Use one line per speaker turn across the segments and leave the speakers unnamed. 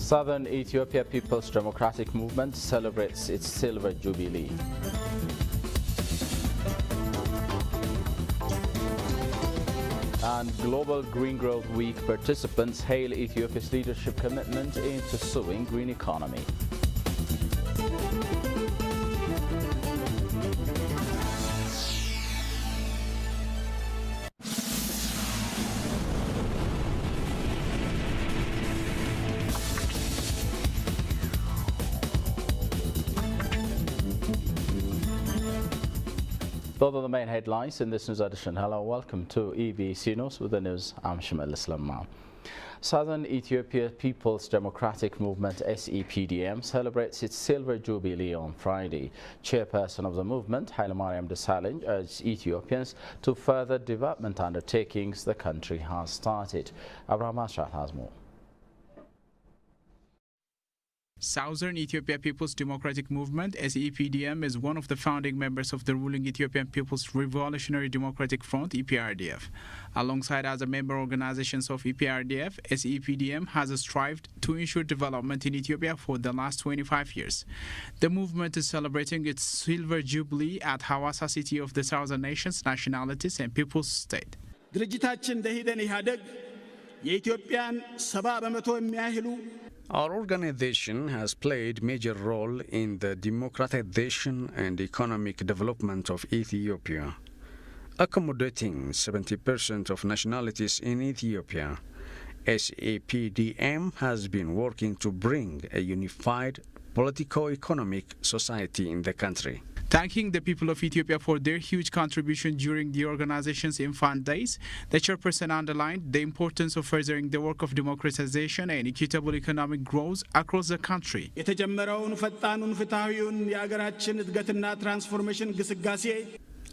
Southern Ethiopia People's Democratic Movement celebrates its silver jubilee. And Global Green Growth Week participants hail Ethiopia's leadership commitment in pursuing green economy. Those are the main headlines in this news edition. Hello, welcome to EBC News with the news. I'm Shamal Islam. Southern Ethiopia People's Democratic Movement (SEPDM) celebrates its silver jubilee on Friday. Chairperson of the movement, Hailemariam Desalegn, urged Ethiopians to further development undertakings the country has started. Abraham Ashraf has more.
Southern Ethiopia People's Democratic Movement (SEPDM) is one of the founding members of the ruling Ethiopian People's Revolutionary Democratic Front (EPRDF). Alongside other member organizations of EPRDF, SEPDM has strived to ensure development in Ethiopia for the last 25 years. The movement is celebrating its silver jubilee at Hawassa city of the Southern Nations, Nationalities and People's State.
Our organization has played a major role in the democratization and economic development of Ethiopia, accommodating 70% of nationalities in Ethiopia. SEPDM has been working to bring a unified politico-economic society in the country.
Thanking the people of Ethiopia for their huge contribution during the organization's infant days, the chairperson underlined the importance of furthering the work of democratization and equitable economic growth across the country.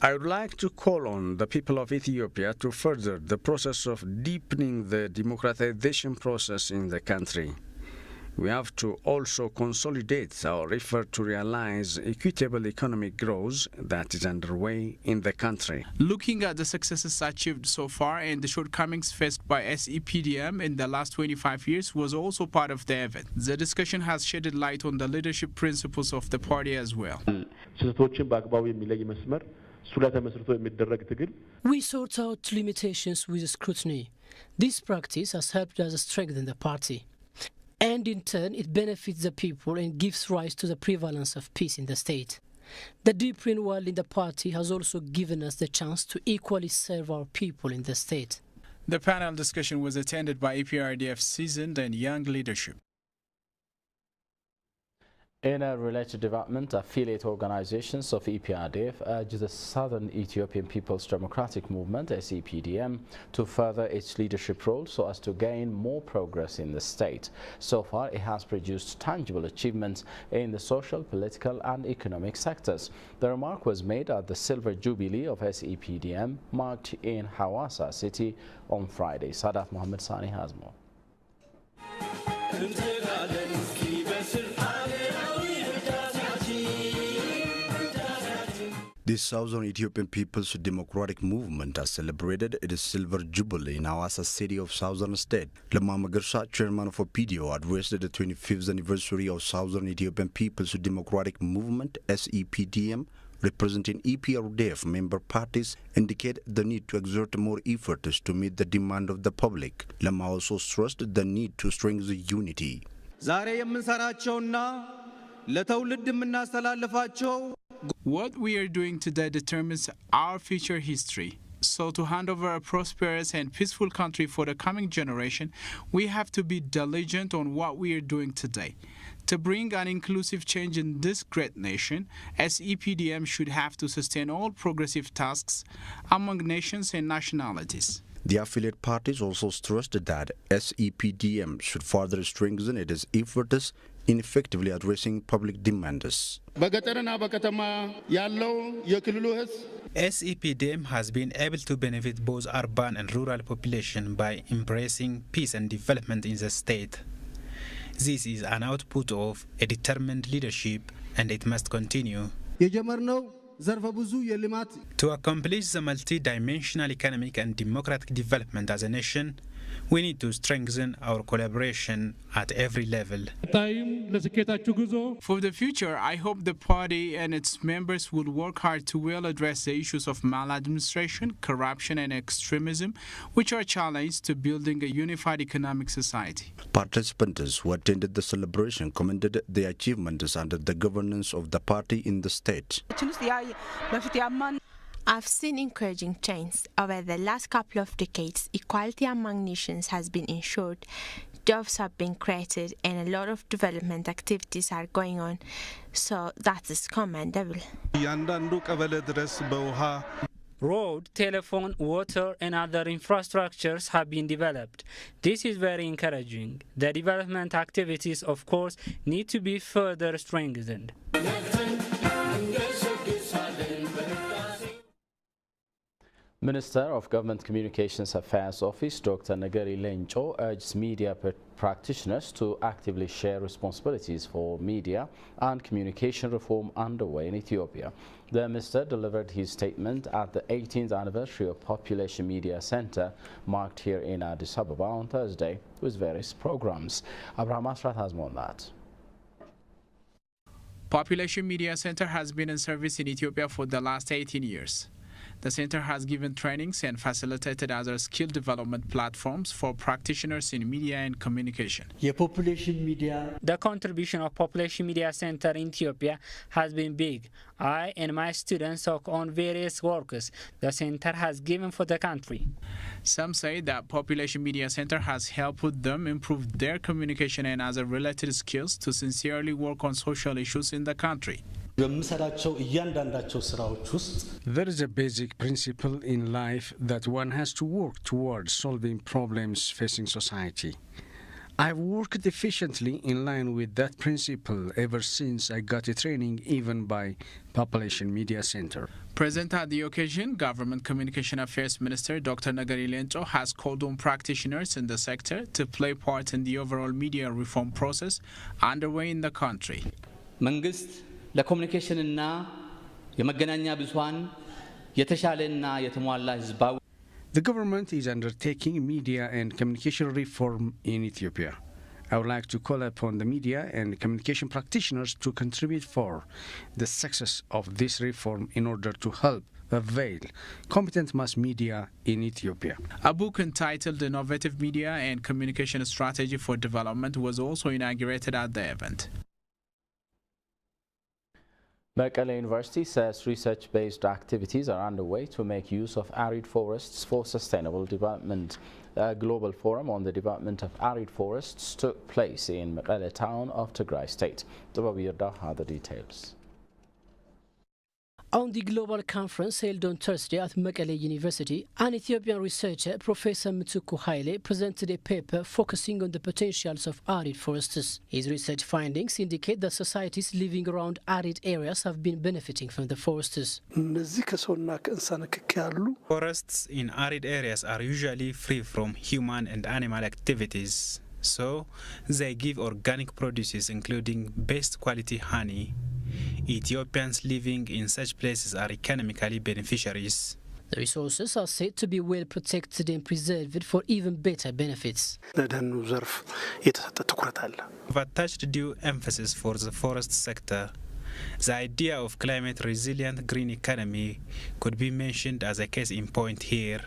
I would like to call on the people of Ethiopia to further the process of deepening the democratization process in the country. We have to also consolidate our effort to realize equitable economic growth that is underway in the country.
Looking at the successes achieved so far and the shortcomings faced by SEPDM in the last 25 years was also part of the event. The discussion has shedded light on the leadership principles of the party as well.
We sort out limitations with scrutiny. This practice has helped us strengthen the party. And in turn, it benefits the people and gives rise to the prevalence of peace in the state. The different world in the party has also given us the chance to equally serve our people in the state.
The panel discussion was attended by EPRDF seasoned and young leadership.
In a related development, affiliate organizations of EPRDF urge the Southern Ethiopian People's Democratic Movement (SEPDM) to further its leadership role so as to gain more progress in the state. So far, it has produced tangible achievements in the social, political and economic sectors. The remark was made at the Silver Jubilee of SEPDM marked in Hawassa city on Friday. Sadat Mohammed Sani has more.
The Southern Ethiopian People's Democratic Movement has celebrated its silver jubilee in Hawassa city of Southern State. Lamma Magarsa, chairman of OPIDIO, addressed the 25th anniversary of Southern Ethiopian People's Democratic Movement (SEPDM), representing EPRDF member parties, indicate the need to exert more efforts to meet the demand of the public. Lamma also stressed the need to strengthen unity.
What we are doing today determines our future history. So to hand over a prosperous and peaceful country for the coming generation, we have to be diligent on what we are doing today. To bring an inclusive change in this great nation, SEPDM should have to sustain all progressive tasks among nations and nationalities.
The affiliate parties also stressed that SEPDM should further strengthen its efforts in effectively addressing public demands.
SEPDM has been able to benefit both urban and rural population by embracing peace and development in the state. This is an output of a determined leadership, and it must continue. To accomplish the multi-dimensional economic and democratic development as a nation, We need to strengthen our collaboration at every level.
For the future, I hope the party and its members will work hard to well address the issues of maladministration, corruption and extremism, which are challenges to building a unified economic society.
Participants who attended the celebration commended the achievements under the governance of the party in the state.
I've seen encouraging trends. Over the last couple of decades, equality among nations has been ensured, jobs have been created, and a lot of development activities are going on. So that is commendable.
Road, telephone, water and other infrastructures have been developed. This is very encouraging. The development activities, of course, need to be further strengthened.
Minister of Government Communications Affairs Office Dr. Nagari Lencho urges media practitioners to actively share responsibilities for media and communication reform underway in Ethiopia. The minister delivered his statement at the 18th anniversary of Population Media Center marked here in Addis Ababa on Thursday with various programs. Abraham Asrat has more on that.
Population Media Center has been in service in Ethiopia for the last 18 years. The center has given trainings and facilitated other skill development platforms for practitioners in media and communication.
The contribution of Population Media Center in Ethiopia has been big. I and my students took on various works the center has given for the country.
Some say that Population Media Center has helped them improve their communication and other related skills to sincerely work on social issues in the country.
There is a basic principle in life that one has to work towards solving problems facing society. I've worked efficiently in line with that principle ever since I got a training even by Population Media Center.
Present at the occasion, Government Communication Affairs Minister Dr. Nagari Lencho has called on practitioners in the sector to play part in the overall media reform process underway in the country.
ለኮሙኒኬሽንና የመገናኛ ብዙሃን የተሻለና የተሟላ ህዝባዊ
The government is undertaking media and communication reform in Ethiopia. I would like to call upon the media and communication practitioners to contribute for the success of this reform in order to help avail competent mass media in Ethiopia.
A book entitled Innovative Media and Communication Strategy for Development was also inaugurated at the event.
Mekelle University says research-based activities are underway to make use of arid forests for sustainable development. A global forum on the development of arid forests took place in Mekelle town of Tigray State. Dababirda had the details.
On the global conference held on Thursday at Mekelle University, an Ethiopian researcher, Professor Mutsuku Haile, presented a paper focusing on the potentials of arid forests. His research findings indicate that societies living around arid areas have been benefiting from the forests.
Forests in arid areas are usually free from human and animal activities, so they give organic produces including best quality honey. Ethiopians living in such places are economically beneficiaries.
The resources are said to be well protected and preserved for even better benefits.
We've attached due emphasis for the forest sector. The idea of climate resilient green economy could be mentioned as a case in point here.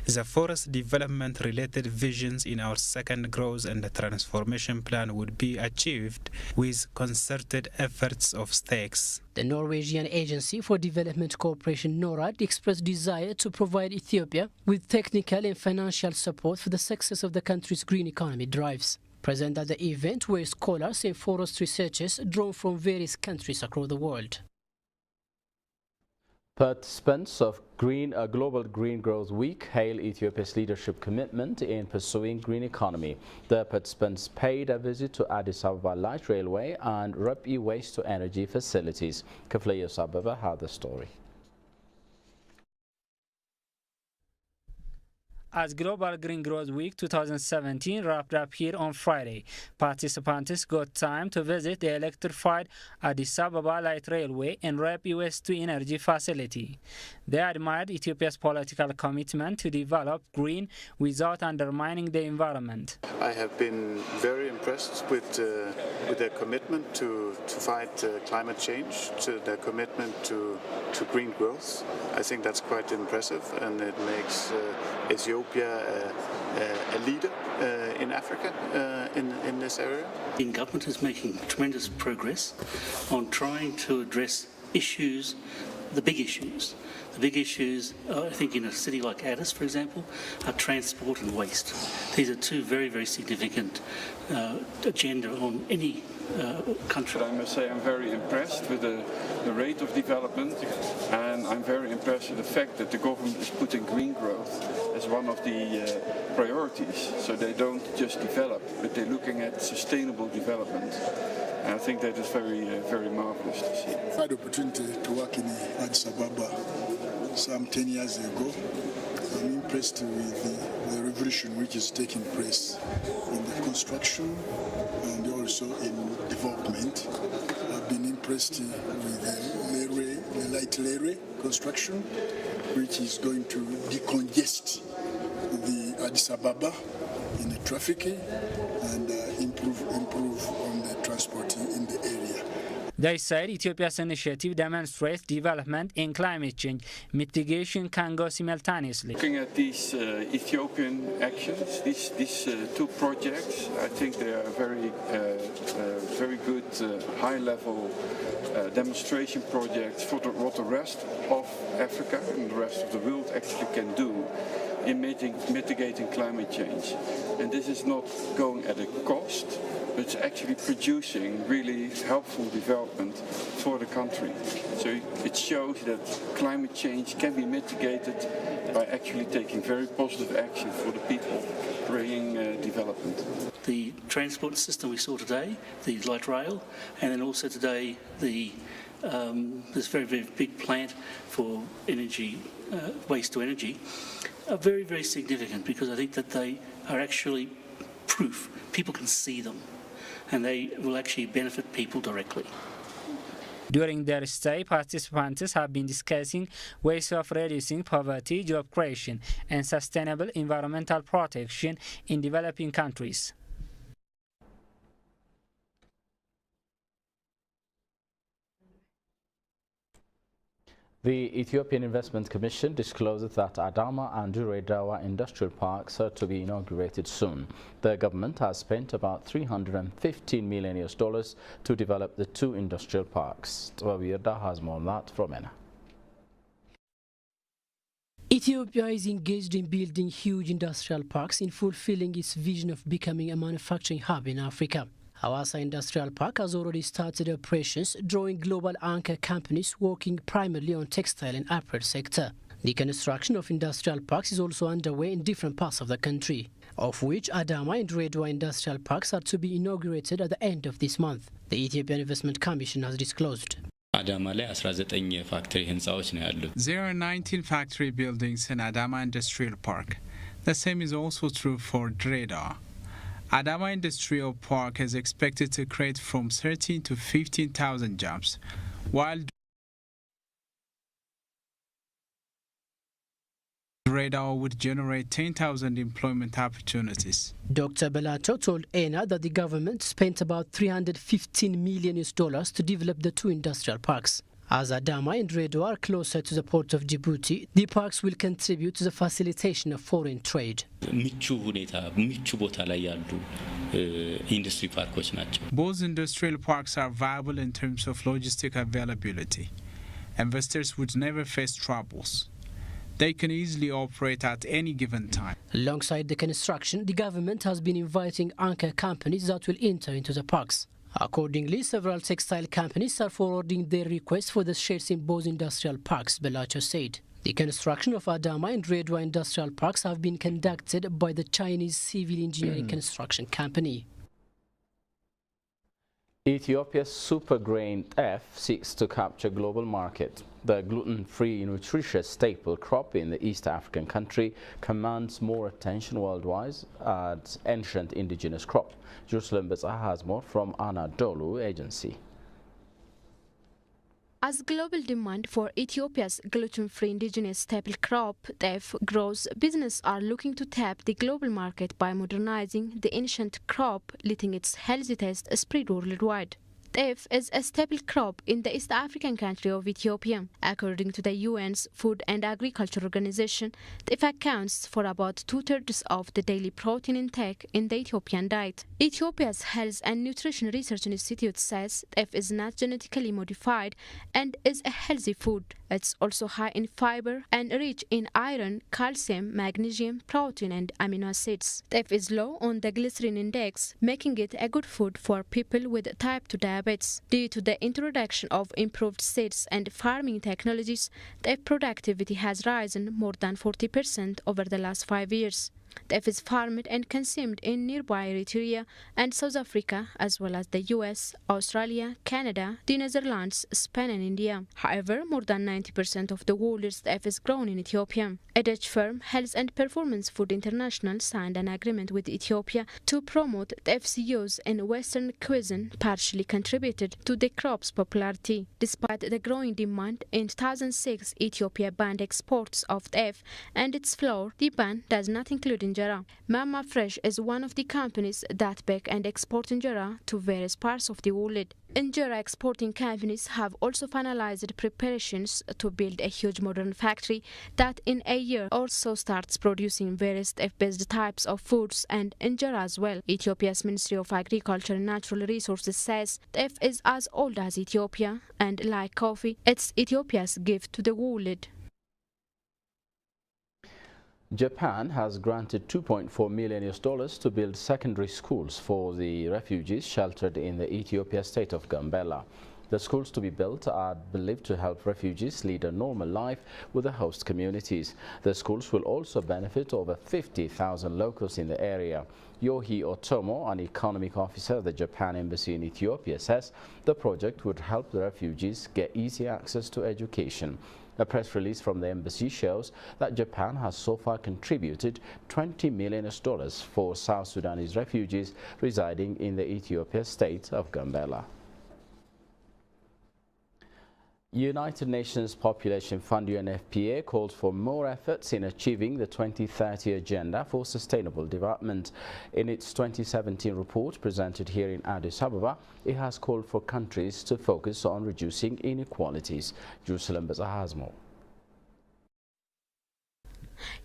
The forest development related visions in our second growth and transformation plan would be achieved with concerted efforts of stakes.
The Norwegian Agency for Development Cooperation NORAD expressed desire to provide Ethiopia with technical and financial support for the success of the country's green economy drives. Present at the event were scholars and forest researchers drawn from various countries across the world.
Participants of Global Green Growth Week hail Ethiopia's leadership commitment in pursuing green economy. The participants paid a visit to Addis Ababa Light Railway and Rapi waste-to-energy facilities. Kaflayos Ababa had the story.
as Global Green Growth Week 2017 wrapped up here on Friday. Participants got time to visit the electrified Addis Ababa Light Railway and REP waste-to-energy facility. They admired Ethiopia's political commitment to develop green without undermining the environment.
I have been very impressed with their commitment to fight climate change, to their commitment to green growth. I think that's quite impressive, and it makes Ethiopia a leader in Africa in this area.
The government is making tremendous progress on trying to address issues, the big issues. The big issues, I think in a city like Addis, for example, are transport and waste. These are two very, very significant agenda on any country.
I must say I'm very impressed with the rate of development, and I'm very impressed with the fact that the government is putting green growth as one of the priorities. So they don't just develop, but they're looking at sustainable development. And I think that is very, very marvelous to see.
I had the opportunity to work in Addis Ababa some 10 years ago. I'm impressed with the revolution which is taking place in the construction and also in development. I've been impressed with the light railway construction, which is going to decongest the Addis Ababa in the traffic and improve on the transport in the area.
They said Ethiopia's initiative demonstrates development in climate change mitigation can go simultaneously.
Looking at these Ethiopian actions, these two projects, I think they are very good high-level demonstration projects for what the rest of Africa and the rest of the world actually can do in mitigating climate change. And this is not going at a cost, but it's actually producing really helpful development for the country. So it shows that climate change can be mitigated by actually taking very positive action for the people, bringing development.
The transport system we saw today, the light rail, and then also today this very, very big plant for energy, waste to energy, are very, very significant because I think that they are actually proof. People can see them, and they will actually benefit people directly.
During their stay, participants have been discussing ways of reducing poverty, job creation, and sustainable environmental protection in developing countries.
The Ethiopian Investment Commission disclosed that Adama and Dirredawa industrial parks are to be inaugurated soon. The government has spent about $315 million to develop the two industrial parks. Twawirda has more on that from ENA.
Ethiopia is engaged in building huge industrial parks in fulfilling its vision of becoming a manufacturing hub in Africa. Hawassa Industrial Park has already started operations, drawing global anchor companies working primarily on textile and apparel sector. The construction of industrial parks is also underway in different parts of the country, of which Adama and Dirredawa industrial parks are to be inaugurated at the end of this month, the Ethiopian Investment Commission has disclosed.
There are 19 factory buildings in Adama Industrial Park. The same is also true for Dirredawa. Adama Industrial Park is expected to create from 13,000 to 15,000 jobs, while Dirredawa would generate 10,000 employment opportunities.
Dr. Belato told ENA that the government spent about $315 million to develop the two industrial parks. As Adama and Dirredawa are closer to the port of Djibouti, the parks will contribute to the facilitation of foreign trade.
Both industrial parks are viable in terms of logistic availability. Investors would never face troubles. They can easily operate at any given time.
Alongside the construction, the government has been inviting anchor companies that will enter into the parks. Accordingly, several textile companies are forwarding their requests for the shares in both industrial parks, Belacho said. The construction of Adama and Dirredawa industrial parks have been conducted by the Chinese civil engineering construction company.
Ethiopia's super grain F seeks to capture global market. The gluten-free, nutritious staple crop in the East African country commands more attention worldwide as ancient indigenous crop. Jerusalem has more from Anadolu Agency.
As global demand for Ethiopia's gluten-free indigenous staple crop, teff, grows, businesses are looking to tap the global market by modernizing the ancient crop, letting its healthy taste spread worldwide. Teff is a staple crop in the East African country of Ethiopia. According to the UN's Food and Agriculture Organization, teff accounts for about 2/3 of the daily protein intake in the Ethiopian diet. Ethiopia's Health and Nutrition Research Institute says teff is not genetically modified and is a healthy food. It's also high in fiber and rich in iron, calcium, magnesium, protein and amino acids. Teff is low on the glycerin index, making it a good food for people with type 2 diabetes. Due to the introduction of improved seeds and farming technologies, teff productivity has risen more than 40% over the last 5 years. Teff is farmed and consumed in nearby Eritrea and South Africa, as well as the US, Australia, Canada, the Netherlands, Spain and India. However, more than 90% of the world's teff is grown in Ethiopia. A Dutch firm, Health and Performance Food International, signed an agreement with Ethiopia to promote teff's use in Western cuisine, partially contributed to the crop's popularity. Despite the growing demand, in 2006 Ethiopia banned exports of teff and its flour. The ban does not include injera. Mama Fresh is one of the companies that bake and export injera to various parts of the world. Injera exporting companies have also finalized preparations to build a huge modern factory that in a year or so starts producing various teff-based types of foods and injera as well. Ethiopia's Ministry of Agriculture and Natural Resources says teff is as old as Ethiopia and, like coffee, it's Ethiopia's gift to the world.
Japan has granted $2.4 million to build secondary schools for the refugees sheltered in the Ethiopia state of Gambela. The schools to be built are believed to help refugees lead a normal life with the host communities. The schools will also benefit over 50,000 locals in the area. Yohi Otomo, an economic officer at the Japan Embassy in Ethiopia, says the project would help the refugees get easy access to education. A press release from the embassy shows that Japan has so far contributed $20 million for South Sudanese refugees residing in the Ethiopia state of Gambela. United Nations Population Fund UNFPA called for more efforts in achieving the 2030 Agenda for Sustainable Development. In its 2017 report presented here in Addis Ababa, it has called for countries to focus on reducing inequalities. Jerusalem has more.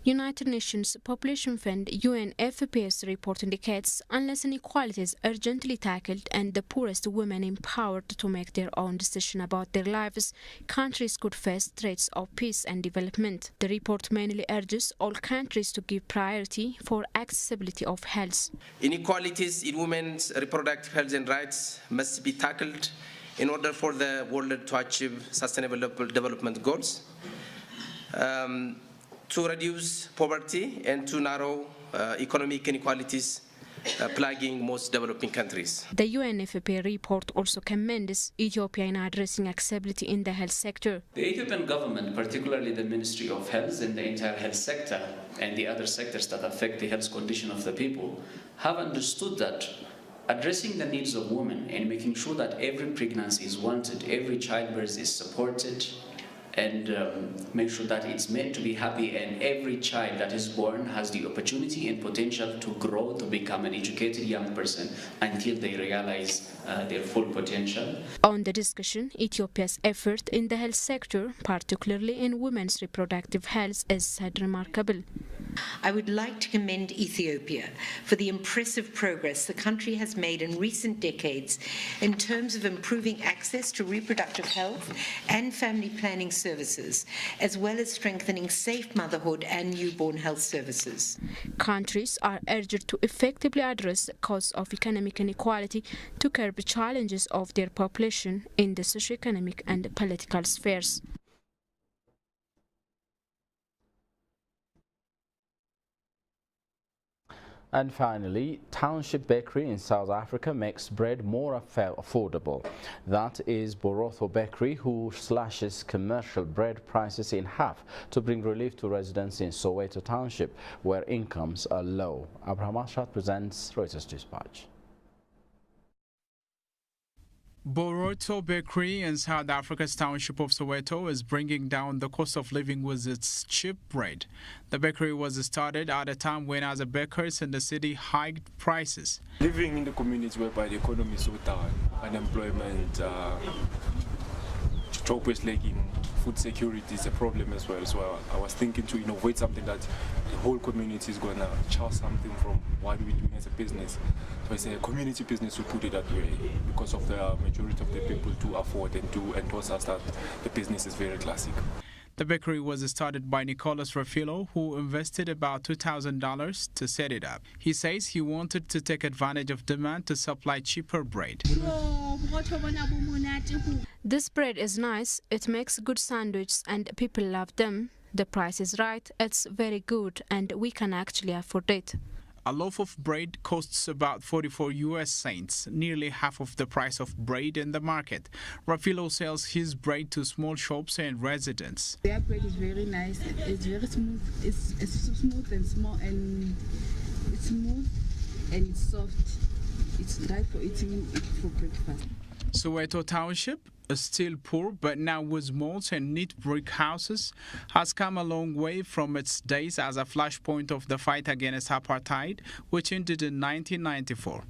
United Nations Population Fund UNFPA's report indicates unless inequality is urgently tackled and the poorest women empowered to make their own decision about their lives, countries could face threats of peace and development. The report mainly urges all countries to give priority for accessibility of health.
Inequalities in women's reproductive health and rights must be tackled in order for the world to achieve sustainable development goals. To reduce poverty and to narrow economic inequalities plaguing most developing countries.
The UNFPA report also commends Ethiopia in addressing accessibility in the health sector.
The Ethiopian government, particularly the Ministry of Health and the entire health sector and the other sectors that affect the health condition of the people, have understood that addressing the needs of women and making sure that every pregnancy is wanted, every childbirth is supported, and make sure that it's meant to be happy and every child that is born has the opportunity and potential to grow to become an educated young person until they realize their full potential.
On the discussion, Ethiopia's effort in the health sector, particularly in women's reproductive health, is said remarkable.
I would like to commend Ethiopia for the impressive progress the country has made in recent decades in terms of improving access to reproductive health and family planning services, as well as strengthening safe motherhood and newborn health services.
Countries are urged to effectively address the cause of economic inequality to curb challenges of their population in the socioeconomic and political spheres.
And finally, Township Bakery in South Africa makes bread more affordable. That is Borotho Bakery, who slashes commercial bread prices in half to bring relief to residents in Soweto Township, where incomes are low. Abraham Ashat presents Reuters Dispatch.
Borotho Bakery in South Africa's township of Soweto is bringing down the cost of living with its cheap bread. The bakery was started at a time when other bakers in the city hiked prices.
Living in the community whereby the economy is so down, unemployment, job is lagging, food security is a problem as well. So I was thinking to innovate something that the whole community is going to charge something from what we're doing as a business. So it's a community business, to put it that way, because of the majority of the people to afford and to endorse us that the business is very classic.
The bakery was started by Nicholas Rafilo, who invested about $2,000 to set it up. He says he wanted to take advantage of demand to supply cheaper bread.
This bread is nice, it makes good sandwiches and people love them. The price is right, it's very good and we can actually afford it.
A loaf of bread costs about 44 US cents, nearly half of the price of bread in the market. Rafilo sells his bread to small shops and residents.
Their bread is very nice. It's very smooth. It's smooth and small, and it's smooth and it's soft. It's right for eating it for breakfast.
Soweto Township, still poor but now with malls and neat brick houses, has come a long way from its days as a flashpoint of the fight against apartheid, which ended in 1994.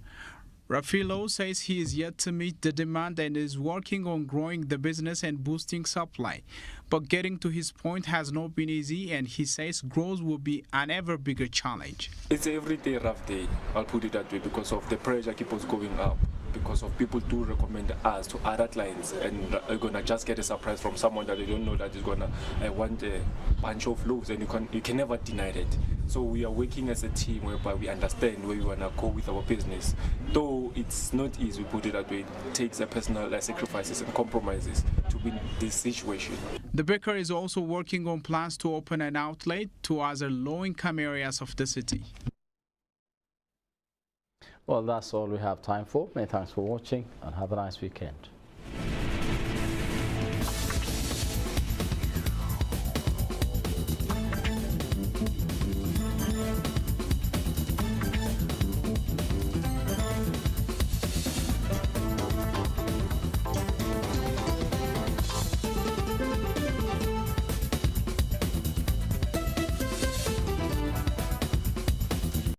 Rafilo says he is yet to meet the demand and is working on growing the business and boosting supply. But getting to his point has not been easy, and he says growth will be an ever bigger challenge.
It's an everyday rough day, I'll put it that way, because of the pressure keeps going up, because of people do recommend us to other clients, and are going to just get a surprise from someone that they don't know that is going to want a bunch of loaves, and you can never deny it. So we are working as a team whereby we understand where we want to go with our business. Though it's not easy, we put it that way, it takes a personal sacrifices and compromises to win this situation.
The baker is also working on plans to open an outlet to other low-income areas of the city.
Well, that's all we have time for. Many thanks for watching and have a nice weekend.